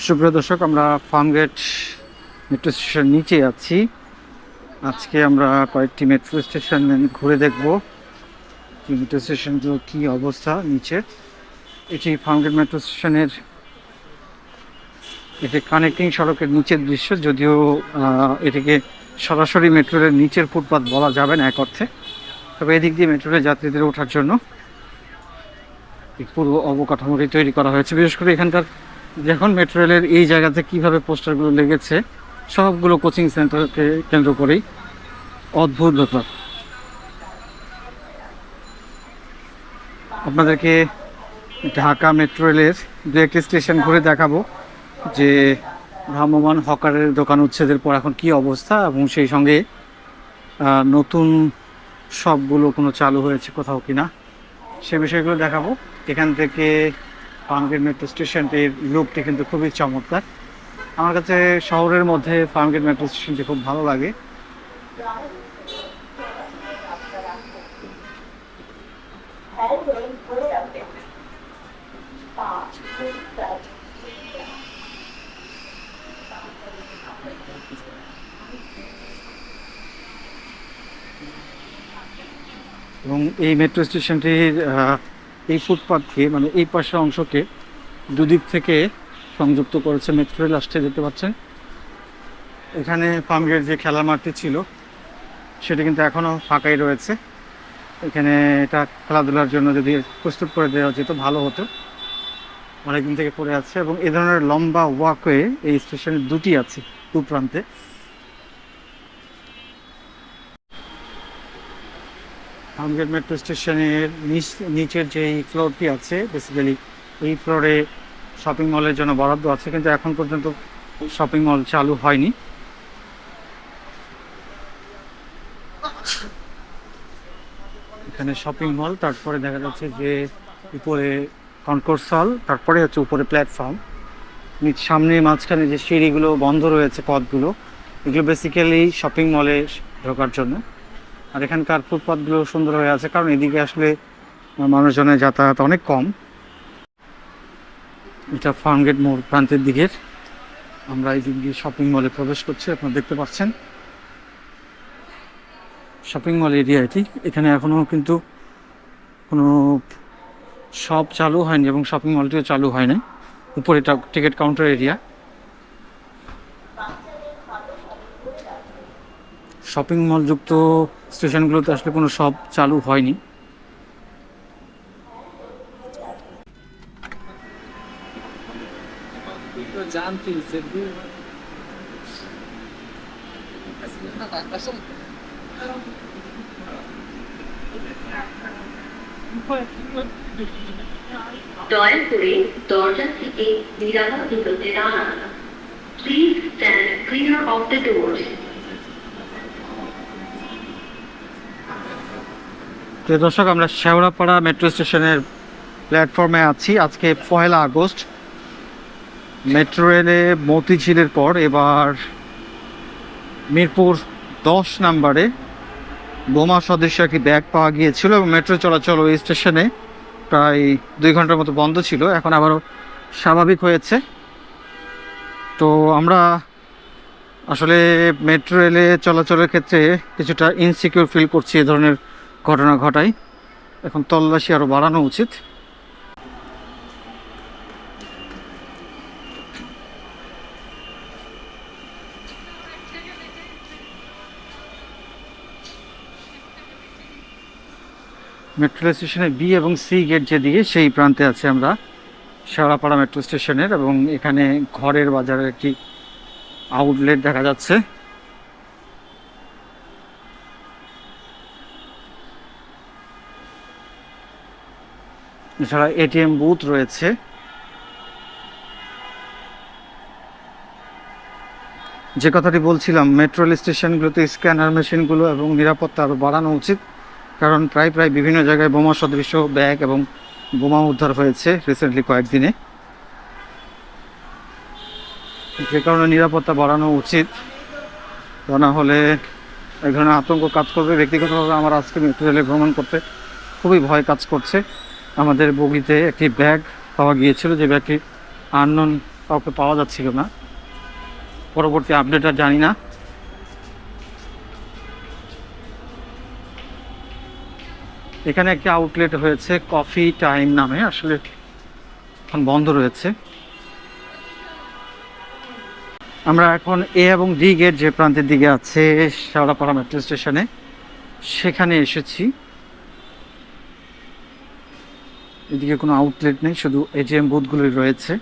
সুপ্রিয় দর্শক, আমরা ফার্মগেট মেট্রো স্টেশন নিচে আছি। আজকে আমরা কয়েকটি মেট্রো স্টেশন ঘুরে দেখব মেট্রো স্টেশনগুলো কী অবস্থা নিচে। এটি ফার্মগেট মেট্রো স্টেশনের এটি কানেক্টিং সড়কের নিচের দৃশ্য, যদিও এটিকে সরাসরি মেট্রো রেলের নিচের ফুটপাত বলা যাবে না এক অর্থে, তবে এদিক দিয়ে মেট্রো রেল যাত্রীদের ওঠার জন্য পুরো অবকাঠামোটি তৈরি করা হয়েছে। বিশেষ করে এখানকার দেখুন মেট্রো রেলের এই জায়গাতে কীভাবে পোস্টারগুলো লেগেছে, সবগুলো কোচিং সেন্টারকে কেন্দ্র করেই। অদ্ভুত ব্যাপার। আপনাদেরকে ঢাকা মেট্রো রেলের দু একটি স্টেশন ঘুরে দেখাবো যে ভ্রাম্যমান হকারের দোকান উচ্ছেদের পর এখন কী অবস্থা, এবং সেই সঙ্গে নতুন সবগুলো কোনো চালু হয়েছে কোথাও কিনা, সে বিষয়গুলো দেখাবো। এখান থেকে ফার্মগেট মেট্রো স্টেশনটির লুকটি কিন্তু খুবই চমৎকার। আমার কাছে শহরের মধ্যে ফার্মগেট মেট্রো স্টেশনটি খুব ভালো লাগে। এবং এই মেট্রো স্টেশনটির এই ফুটপাথকে, মানে এই পাশের অংশকে দুদিক থেকে সংযুক্ত করেছে মেট্রো রেল। আসতে দেখতে পাচ্ছেন এখানে ফার্মগেট যে খেলার মাঠটি ছিল সেটা কিন্তু এখনও ফাঁকাই রয়েছে। এখানে এটা খেলাধুলার জন্য যদি প্রস্তুত করে দেওয়া যেত ভালো হতো, অনেকদিন থেকে পড়ে আছে। এবং এ ধরনের লম্বা ওয়াকওয়ে এই স্টেশনে দুটি আছে, দু প্রান্তে। ফার্মগেট মেট্রো স্টেশনের নিচের যে ফ্লোরটি আছে, বেসিক্যালি এই ফ্লোরে শপিং মলের জন্য বরাদ্দ আছে, কিন্তু এখন পর্যন্ত শপিং মল চালু হয়নি। এখানে শপিং মল, তারপরে দেখা যাচ্ছে যে উপরে কনকোর্স হল, তারপরে হচ্ছে উপরে প্ল্যাটফর্ম। সামনে মাঝখানে যে সিঁড়িগুলো বন্ধ রয়েছে, পথগুলো, এগুলো বেসিক্যালি শপিং মলে ঢোকার জন্য। আর এখানকার ফুটপাথগুলো সুন্দর হয়ে আছে, কারণ এদিকে আসলে মানুষজনের যাতায়াত অনেক কম। এটা ফার্মগেট মোড় প্রান্তের দিকের। আমরা এই দিক দিয়ে শপিং মলে প্রবেশ করছি, আপনারা দেখতে পাচ্ছেন শপিং মল এরিয়া এটি। এখানে এখনও কিন্তু কোনো শপ চালু হয়নি এবং শপিং মলটিও চালু হয় না। উপরে ticket counter area. Shopping mall যুক্ত স্টেশনগুলোতে আসলে কোনো শপ চালু হয়নি। দয়া করে দরজা থেকে নিরাপদ দূরত্বে দাঁড়ান। Please stand clear of the doors. প্রিয় দর্শক, আমরা শেওড়াপাড়া মেট্রো স্টেশনের প্ল্যাটফর্মে আছি। আজকে 1 আগস্ট। মেট্রো রেলে মতিঝিলের পর এবার মিরপুর 10 নম্বরে বোমা সদৃশ একটি ব্যাগ পাওয়া গিয়েছিল এবং মেট্রো চলাচল ওই স্টেশনে প্রায় 2 ঘন্টার মতো বন্ধ ছিল, এখন আবারও স্বাভাবিক হয়েছে। তো আমরা আসলে মেট্রো রেলে চলাচলের ক্ষেত্রে কিছুটা ইনসিকিউর ফিল করছি, এ ধরনের ঘটনা ঘটায়। এখন তল্লাশি আরও বাড়ানো উচিত। মেট্রো রেল স্টেশনে বি এবং সি গেট যেদিকে, সেই প্রান্তে আছে আমরা শেওড়াপাড়া মেট্রো স্টেশনের। এবং এখানে ঘরের বাজারের একটি আউটলেট দেখা যাচ্ছে। এছাড়া এটিএম বুথ রয়েছে। যে কথাটি বলছিলাম, মেট্রো রেল স্টেশনগুলোতে স্ক্যানার মেশিনগুলো এবং নিরাপত্তা আরও বাড়ানো উচিত, কারণ প্রায় বিভিন্ন জায়গায় বোমা সদৃশ ব্যাগ এবং বোমা উদ্ধার হয়েছে রিসেন্টলি কয়েকদিনে। যে কারণে নিরাপত্তা বাড়ানো উচিত, তা না হলে এক ধরনের আতঙ্ক কাজ করবে। ব্যক্তিগতভাবে আমার আজকে মেট্রো রেলে ভ্রমণ করতে খুবই ভয় কাজ করছে। আমাদের বগিতে একটি ব্যাগ পাওয়া গিয়েছিল, যে ব্যাগটি আননোন কাউকে পাওয়া যাচ্ছিল না। পরবর্তী আপডেট আর জানি না। এখানে একটা আউটলেট হয়েছে কফি টাইম নামে, আসলে এখন বন্ধ রয়েছে। আমরা এখন এ এবং ডি গেট যে প্রান্তের দিকে আছে শেওড়াপাড়া মেট্রো স্টেশনে, সেখানে এসেছি। এদিকে কোনো আউটলেট নেই, শুধু এজিএম বুথগুলোই রয়েছে।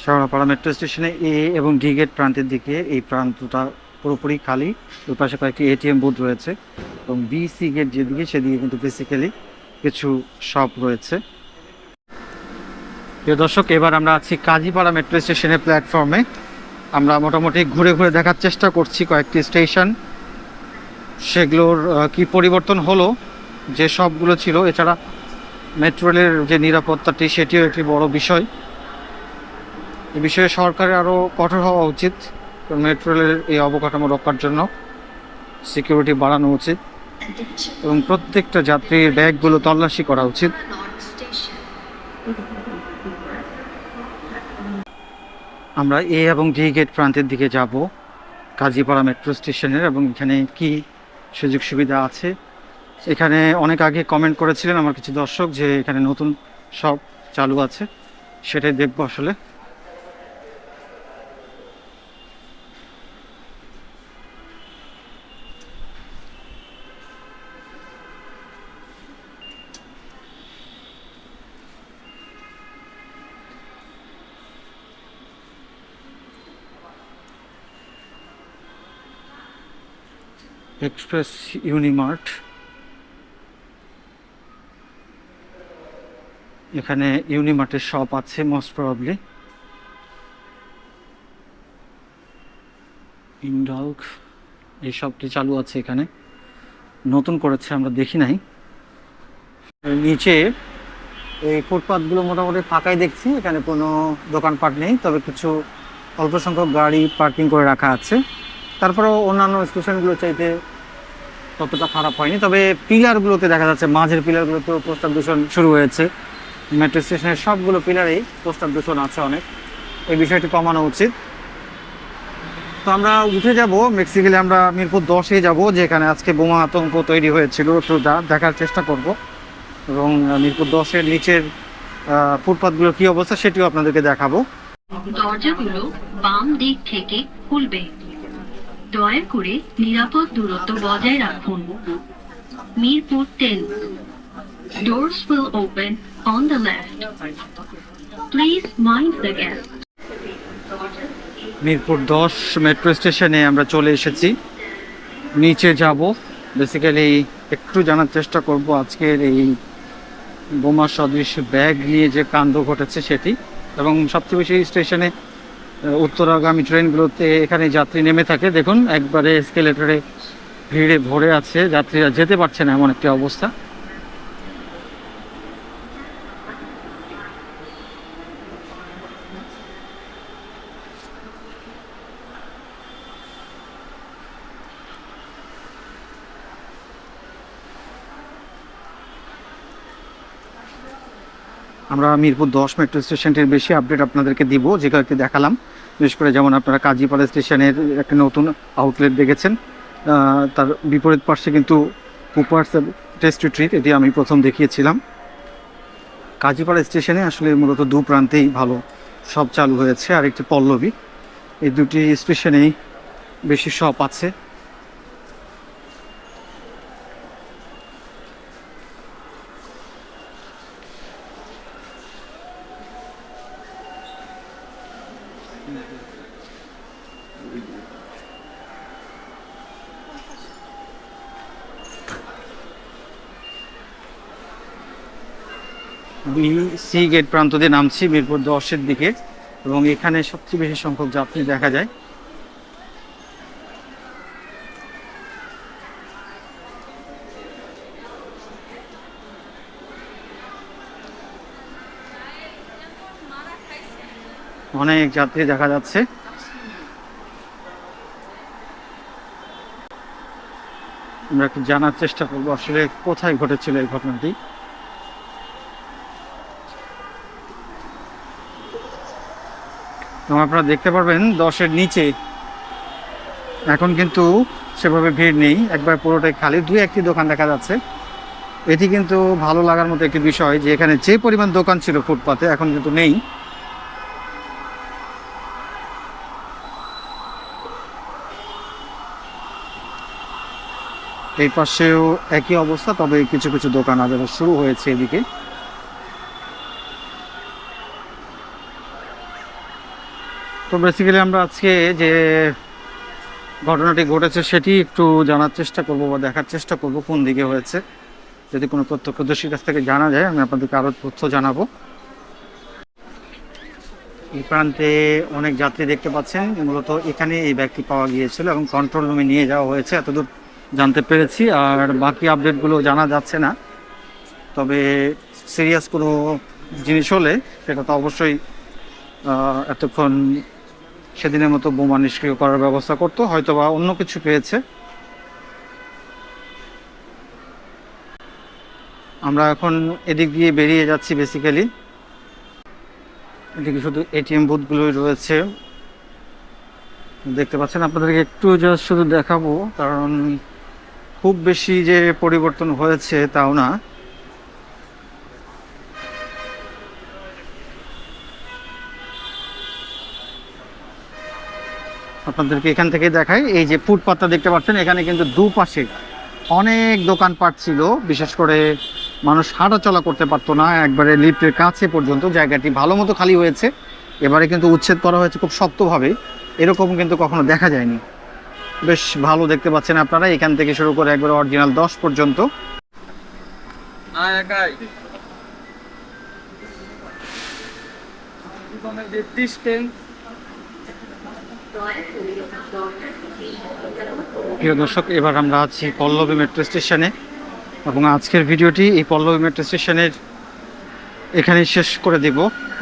শেওড়াপাড়া মেট্রো স্টেশনে এ এবং ডি গেট প্রান্তের দিকে এই প্রান্তটা পুরোপুরি খালি। ওই পাশে কয়েকটি এটিএম বুথ রয়েছে এবং বি সি গেট যেদিকে সেদিকে কিন্তু বেসিক্যালি কিছু শপ রয়েছে। প্রিয় দর্শক, এবার আমরা আছি কাজীপাড়া মেট্রো স্টেশনের প্ল্যাটফর্মে। আমরা মোটামুটি ঘুরে ঘুরে দেখার চেষ্টা করছি কয়েকটি স্টেশন, সেগুলোর কি পরিবর্তন হলো, যে সবগুলো ছিল। এছাড়া মেট্রো রেলের যে নিরাপত্তাটি, সেটিও একটি বড় বিষয়। এ বিষয়ে সরকারের আরও কঠোর হওয়া উচিত। মেট্রো রেলের এই অবকাঠামো রক্ষার জন্য সিকিউরিটি বাড়ানো উচিত এবং প্রত্যেকটা যাত্রীর ব্যাগগুলো তল্লাশি করা উচিত। আমরা এ এবং ডি গেট প্রান্তের দিকে যাব কাজীপাড়া মেট্রো স্টেশনের, এবং এখানে কি সুযোগ সুবিধা আছে। এখানে অনেক আগে কমেন্ট করেছিলেন আমার কিছু দর্শক যে এখানে নতুন সব চালু আছে, সেটাই দেখবো আসলে। এক্সপ্রেস ইউনিমার্ট, এখানে ইউনিমার্টের শপ আছে মোস্ট প্রবাবলি। ইনডলক এই শপটি চালু আছে এখানে, নতুন করেছে, আমরা দেখি নাই। নিচে এই ফুটপাথগুলো মোটামুটি ফাঁকাই দেখছি, এখানে কোনো দোকানপাট নেই, তবে কিছু অল্প সংখ্যক গাড়ি পার্কিং করে রাখা আছে। তারপরেও অন্যান্য স্টেশনগুলো চাইতে ততটা খারাপ হয়নি, তবে পিলারগুলোতে দেখা যাচ্ছে, মাঝের পিলারগুলোতেও পোস্টার দূষণ শুরু হয়েছে। মেট্রো স্টেশনের সবগুলো পিলারেই পোস্টার দূষণ আছে অনেক, এই বিষয়টি কমানো উচিত। তো আমরা উঠে যাব, বেসিক্যালি আমরা মিরপুর 10-এ যাব, যেখানে আজকে বোমা আতঙ্ক তৈরি হয়েছিল, একটু দেখার চেষ্টা করব, এবং মিরপুর 10-এর নিচের ফুটপাথগুলো কী অবস্থা সেটিও আপনাদেরকে দেখাবো। দরজাগুলো বাম দিক থেকে খুলবে। দয়া করে নিরাপদ দূরত্ব বজায় রাখুন। Mirpur 10, doors will open on the left. Please mind the gap. Mirpur 10 metro স্টেশনে আমরা চলে এসেছি, নিচে যাব। বেসিক্যালি একটু জানার চেষ্টা করব আজকের এই বোমা সদৃশ ব্যাগ নিয়ে যে কাণ্ড ঘটেছে সেটি, এবং সবচেয়ে বেশি স্টেশনে উত্তরাগামী ট্রেনগুলোতে এখানে যাত্রী নেমে থাকে। দেখুন একবারে এসকেলেটরে ভিড়ে ভরে আছে, যাত্রীরা যেতে পারছে না, এমন একটি অবস্থা। আমরা মিরপুর 10 মেট্রো স্টেশনটির বেশি আপডেট আপনাদেরকে দিব, যে কয়েকটি দেখালাম। বিশেষ করে যেমন আপনারা কাজীপাড়া স্টেশনের একটা নতুন আউটলেট দেখেছেন, তার বিপরীত পাশে কিন্তু কুপার্স টেস্টি ট্রিট, এটি আমি প্রথম দেখিয়েছিলাম। কাজীপাড়া স্টেশনে আসলে মূলত দু প্রান্তেই ভালো সব চালু হয়েছে, আর একটি পল্লবী, এই দুটি স্টেশনেই বেশি শপ আছে। সি গেট প্রান্ত দিয়ে নামছি মিরপুর 10-এর দিকে, এবং এখানে সবচেয়ে বেশি সংখ্যক যাত্রী দেখা যায়। অনেক যাত্রী দেখা যাচ্ছে। আমরা একটু জানার চেষ্টা করবো আসলে কোথায় ঘটেছিল এই ঘটনাটি। এবং আপনারা দেখতে পারবেন 10-এর নিচে এখন কিন্তু সেভাবে ভিড় নেই, একবার পুরোটাই খালি, 2-1টি দোকান দেখা যাচ্ছে। এটি কিন্তু ভালো লাগার মতো একটি বিষয় যে এখানে যে পরিমাণ দোকান ছিল ফুটপাতে এখন কিন্তু নেই। এই পাশেও একই অবস্থা, তবে কিছু কিছু দোকান আবার শুরু হয়েছে এদিকে। তো বেসিক্যালি আমরা আজকে যে ঘটনাটি ঘটেছে সেটি একটু জানার চেষ্টা করব বা দেখার চেষ্টা করব কোন দিকে হয়েছে। যদি কোনো প্রত্যক্ষদর্শীর কাছ থেকে জানা যায় আমি আপনাদেরকে আরও তথ্য জানাবো। এই প্রান্তে অনেক যাত্রী দেখতে পাচ্ছেন, মূলত এখানে এই ব্যাগটি পাওয়া গিয়েছিল এবং কন্ট্রোল রুমে নিয়ে যাওয়া হয়েছে, এতদূর জানতে পেরেছি। আর বাকি আপডেটগুলো জানা যাচ্ছে না, তবে সিরিয়াস কোনো জিনিস হলে সেটা তো অবশ্যই এতক্ষণ সেদিনের মতো বোমা নিষ্ক্রিয় করার ব্যবস্থা করতো, হয়তো বা অন্য কিছু পেয়েছে। আমরা এখন এদিক দিয়ে বেরিয়ে যাচ্ছি। বেসিক্যালি এদিকে শুধু এটিএম বুথগুলোই রয়েছে দেখতে পাচ্ছেন। আপনাদেরকে একটু জাস্ট শুধু দেখাবো, কারণ খুব বেশি যে পরিবর্তন হয়েছে তাও না। আপনাদেরকে এখান থেকে দেখাই, এই যে ফুটপাতটা দেখতে পাচ্ছেন, এখানে কিন্তু দুপাশে অনেক দোকানপাট ছিল, বিশেষ করে মানুষ হাঁটাচলা করতে পারতো না, একবারে লিফটের কাছে পর্যন্ত জায়গাটি ভালো মতো খালি হয়েছে। এবারে কিন্তু উচ্ছেদ করা হয়েছে খুব শক্তভাবে, এরকম কিন্তু কখনো দেখা যায়নি। বেশ ভালো দেখতে পাচ্ছেন আপনারা, এখান থেকে শুরু করে একবারে অরিজিনাল 10 পর্যন্ত। প্রিয় দর্শক, এবার আমরা আছি পল্লবী মেট্রো স্টেশনে এবং আজকের ভিডিওটি এই পল্লবী মেট্রো স্টেশনের এখানেই শেষ করে দেব।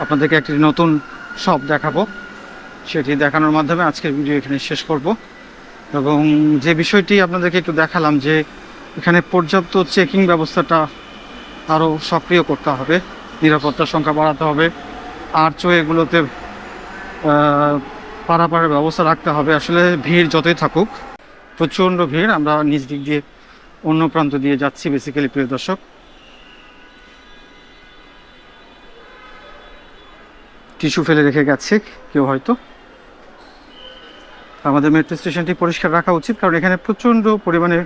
আপনাদেরকে একটি নতুন শপ দেখাবো, সেটি দেখানোর মাধ্যমে আজকের ভিডিও এখানে শেষ করব। এবং যে বিষয়টি আপনাদেরকে একটু দেখালাম যে এখানে পর্যাপ্ত চেকিং ব্যবস্থাটা আরও সক্রিয় করতে হবে, নিরাপত্তার সংখ্যা বাড়াতে হবে, আর্চওয়েগুলোতে পারাপারের ব্যবস্থা রাখতে হবে। আসলে ভিড় যতই থাকুক, প্রচণ্ড ভিড়। আমরা নিজ দিক দিয়ে অন্য প্রান্ত দিয়ে যাচ্ছি বেসিক্যালি। প্রিয় দর্শক, টিস্যু ফেলে রেখে গেছে কেউ হয়তো। আমাদের মেট্রো স্টেশনটি পরিষ্কার রাখা উচিত, কারণ এখানে প্রচণ্ড পরিমাণে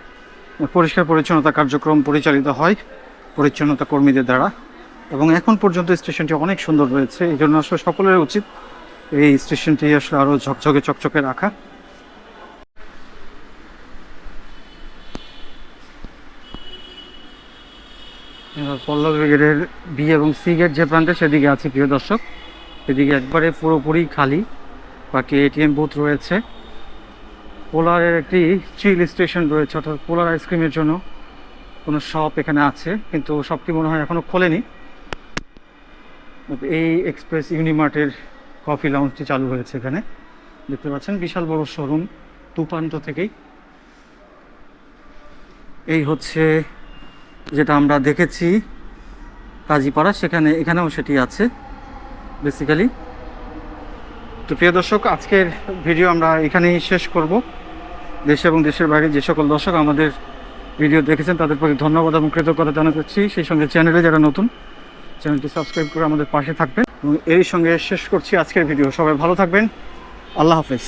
পরিষ্কার পরিচ্ছন্নতা কার্যক্রম পরিচালিত হয় পরিচ্ছন্নতা কর্মীদের দ্বারা, এবং এখন পর্যন্ত স্টেশনটি অনেক সুন্দর রয়েছে। এই জন্য আসলে সকলের উচিত এই স্টেশনটি আসলে আরও ঝকঝকে চকচকে রাখা। পল্লবী গেটের বি এবং সি গেট যে প্রান্তে সেদিকে আছে প্রিয় দর্শক, সেদিকে একবারে পুরোপুরি খালি, বাকি এটিএম বুথ রয়েছে। পোলারের একটি চিল স্টেশন রয়েছে, অর্থাৎ পোলার আইসক্রিমের জন্য কোনো শপ এখানে আছে, কিন্তু শপটি মনে হয় এখনও খোলেনি। এই এক্সপ্রেস ইউনিমার্টের কফি লাউঞ্জটি চালু হয়েছে এখানে, দেখতে পাচ্ছেন বিশাল বড় শোরুম দুপ্রান্ত থেকেই। এই হচ্ছে যেটা আমরা দেখেছি কাজীপাড়া, এখানেও সেটি আছে বেসিক্যালি। তো প্রিয় দর্শক, আজকের ভিডিও আমরা এখানেই শেষ করব। দেশে এবং দেশের বাইরে যে সকল দর্শক আমাদের ভিডিও দেখেছেন তাদের প্রতি ধন্যবাদ এবং কৃতজ্ঞতা জানাচ্ছি। সেই সঙ্গে চ্যানেলে যারা নতুন, চ্যানেলটি সাবস্ক্রাইব করে আমাদের পাশে থাকবেন। এবং এরই সঙ্গে শেষ করছি আজকের ভিডিও। সবাই ভালো থাকবেন, আল্লাহ হাফেজ।